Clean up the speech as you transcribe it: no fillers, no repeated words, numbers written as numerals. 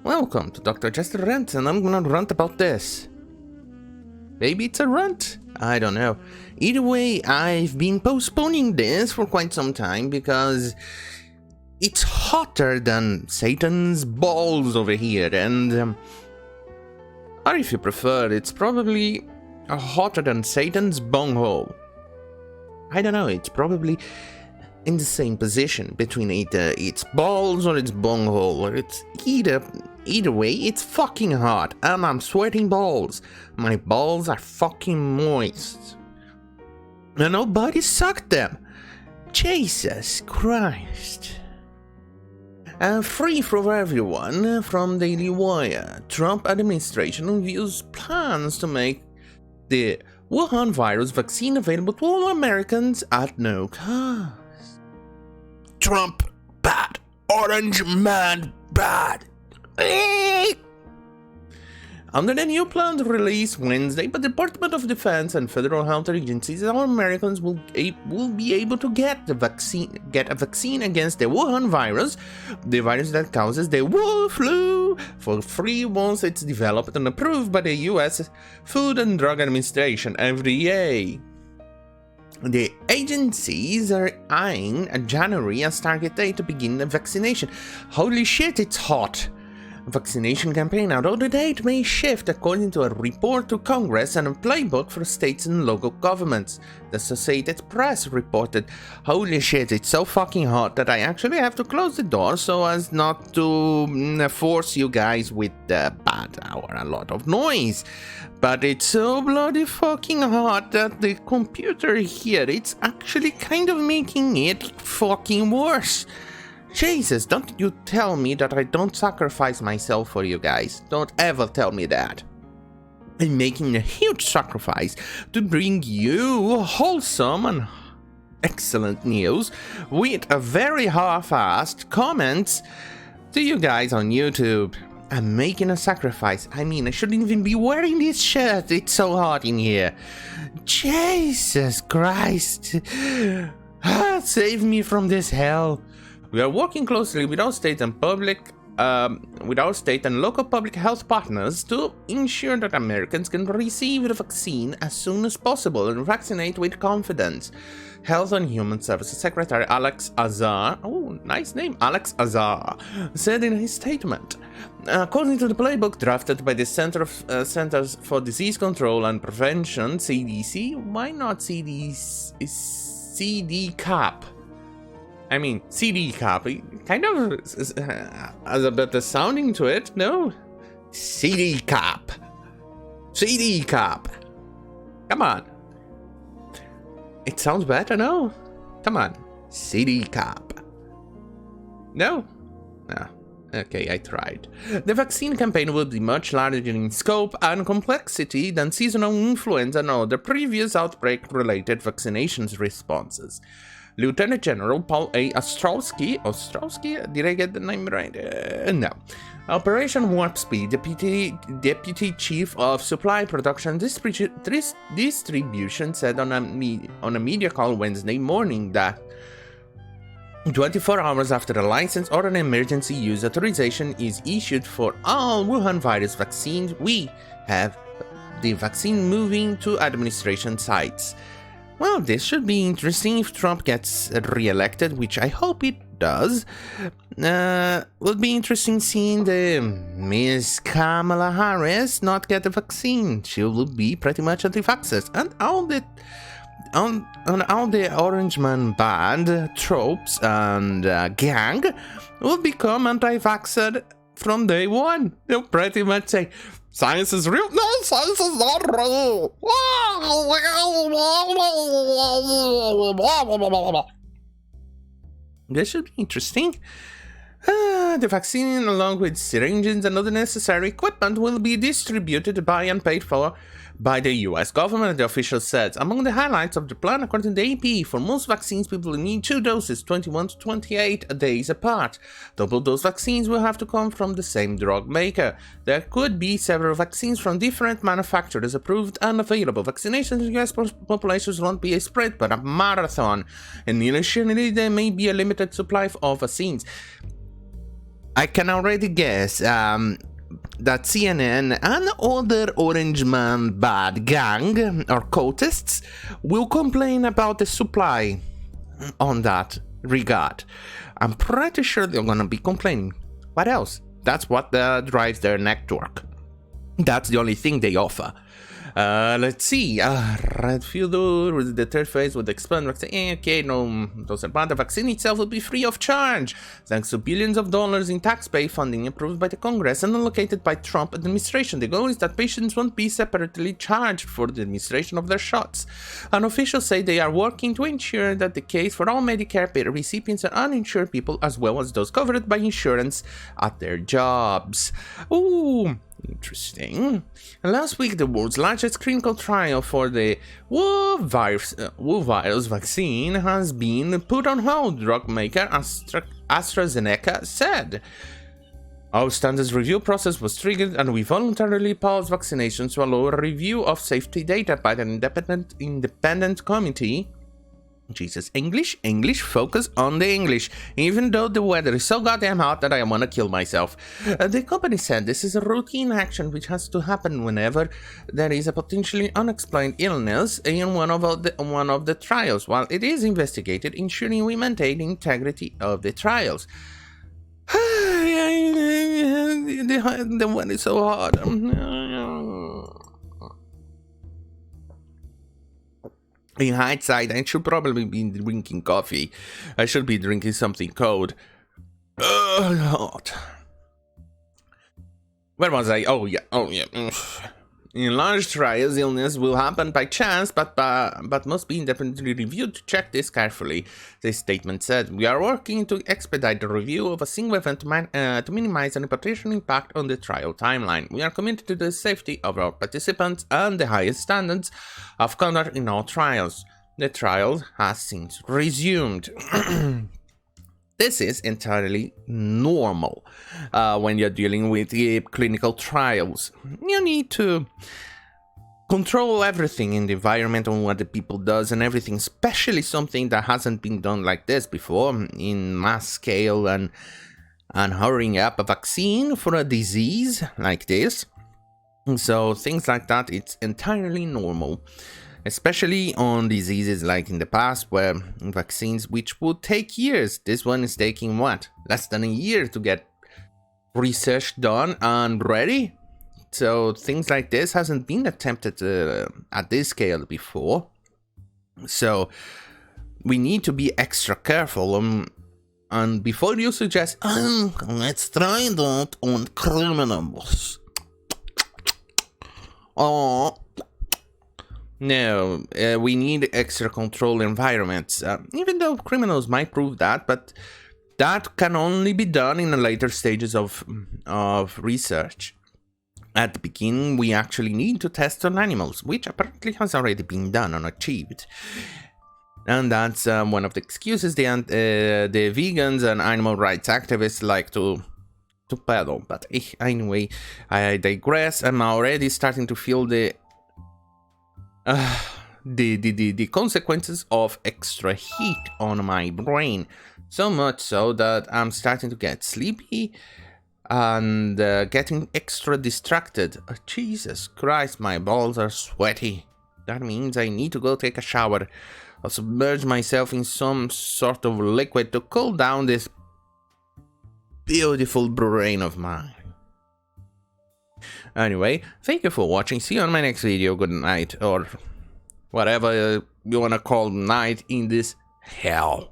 Welcome to Dr. Jester Rant, and I'm gonna rant about this. Maybe it's a rant? I don't know. Either way, I've been postponing this for quite some time because it's hotter than Satan's balls over here, and or if you prefer, it's probably hotter than Satan's bunghole. I don't know, it's probably in the same position between either its balls or its bunghole, or it's either way, it's fucking hot, and I'm sweating balls. My balls are fucking moist. And nobody sucked them. Jesus Christ. Free for everyone from Daily Wire. Trump administration reviews plans to make the Wuhan virus vaccine available to all Americans at no cost. Trump, bad. Orange man, bad. Under the new plan released Wednesday by the Department of Defense and federal health agencies, all Americans will be able to get a vaccine against the Wuhan virus, the virus that causes the Wu flu, for free once it's developed and approved by the U.S. Food and Drug Administration (FDA). The agencies are eyeing January as target date to begin the vaccination. Holy shit, it's hot! Vaccination campaign, although the date may shift according to a report to Congress and a playbook for states and local governments. The Associated Press reported, holy shit, it's so fucking hot that I actually have to close the door so as not to force you guys with the bad or a lot of noise. But it's so bloody fucking hot that the computer here, it's actually kind of making it fucking worse. Jesus, don't you tell me that I don't sacrifice myself for you guys. Don't ever tell me that. I'm making a huge sacrifice to bring you wholesome and excellent news with a very half-assed comments to you guys on YouTube. I'm making a sacrifice. I mean, I shouldn't even be wearing this shirt. It's so hot in here. Jesus Christ. Save me from this hell. We are working closely with our state and local public health partners to ensure that Americans can receive the vaccine as soon as possible and vaccinate with confidence. Health and Human Services Secretary Alex Azar, oh, nice name, Alex Azar, said in his statement. According to the playbook drafted by the Centers for Disease Control and Prevention, CDC, why not CDCAP? I mean, CD cap, kind of has a better sounding to it, no? CD cap. CD cap. Come on. It sounds better, no? Come on. CD cap. No? No. Okay, I tried. The vaccine campaign will be much larger in scope and complexity than seasonal influenza and other previous outbreak-related vaccinations responses. Lieutenant General Paul A. Ostrowski, did I get the name right? No. Operation Warp Speed, Deputy Chief of Supply Production Distribution, said on a media call Wednesday morning that 24 hours after a license or an emergency use authorization is issued for all Wuhan virus vaccines, we have the vaccine moving to administration sites. Well, this should be interesting if Trump gets re-elected, which I hope it does. Will be interesting seeing the Miss Kamala Harris not get the vaccine. She will be pretty much anti-vaxxers, and all the Orange Man band tropes and gang will become anti-vaxxer from day one. They'll pretty much say, science is real. No, science is not real. This should be interesting. The vaccine, along with syringes and other necessary equipment, will be distributed by and paid for by the US government, the official said. Among the highlights of the plan, according to the AP, for most vaccines, people will need 2 doses, 21 to 28 days apart. Double-dose vaccines will have to come from the same drug maker. There could be several vaccines from different manufacturers approved and available. Vaccinations in the US populations won't be a sprint, but a marathon. And initially, there may be a limited supply of vaccines. I can already guess that CNN and other Orange Man bad gang or cultists will complain about the supply on that regard. I'm pretty sure they're gonna be complaining. What else? That's what drives their network. That's the only thing they offer. Let's see. Red Fielder with the third phase would expand vaccine. Okay, no, doesn't matter. The vaccine itself will be free of charge, thanks to billions of dollars in taxpayer funding approved by the Congress and allocated by Trump administration. The goal is that patients won't be separately charged for the administration of their shots. And officials say they are working to ensure that the case for all Medicare recipients are uninsured people as well as those covered by insurance at their jobs. Ooh. Interesting. Last week, the world's largest clinical trial for the Wu virus vaccine has been put on hold, drug maker AstraZeneca said. Our standards review process was triggered and we voluntarily paused vaccinations to allow a review of safety data by an independent committee. Jesus, English, focus on the English, even though the weather is so goddamn hot that I want to kill myself. The company said this is a routine action which has to happen whenever there is a potentially unexplained illness in one of the trials, while it is investigated, ensuring we maintain the integrity of the trials. The weather is so hot. In hindsight, I should probably be drinking coffee. I should be drinking something cold. Hot. Where was I? Oh yeah. In large trials, illness will happen by chance, but must be independently reviewed to check this carefully. This statement said, "We are working to expedite the review of a single event to minimize any potential impact on the trial timeline. We are committed to the safety of our participants and the highest standards of conduct in all trials. The trial has since resumed." This is entirely normal when you're dealing with clinical trials. You need to control everything in the environment and what the people does and everything, especially something that hasn't been done like this before in mass scale and hurrying up a vaccine for a disease like this. So things like that, it's entirely normal. Especially on diseases like in the past where vaccines which would take years. This one is taking what? Less than a year to get research done and ready. So things like this hasn't been attempted at this scale before. So we need to be extra careful. And before you suggest, let's try that on criminals. No, we need extra control environments, even though criminals might prove that, but that can only be done in the later stages of research. At the beginning, we actually need to test on animals, which apparently has already been done and achieved. And that's one of the excuses the vegans and animal rights activists like to peddle. But anyway, I digress. I'm already starting to feel the consequences of extra heat on my brain, so much so that I'm starting to get sleepy and getting extra distracted. Jesus Christ, my balls are sweaty. That means I need to go take a shower or submerge myself in some sort of liquid to cool down this beautiful brain of mine. Anyway, thank you for watching. See you on my next video. Good night, or whatever you wanna call night in this hell.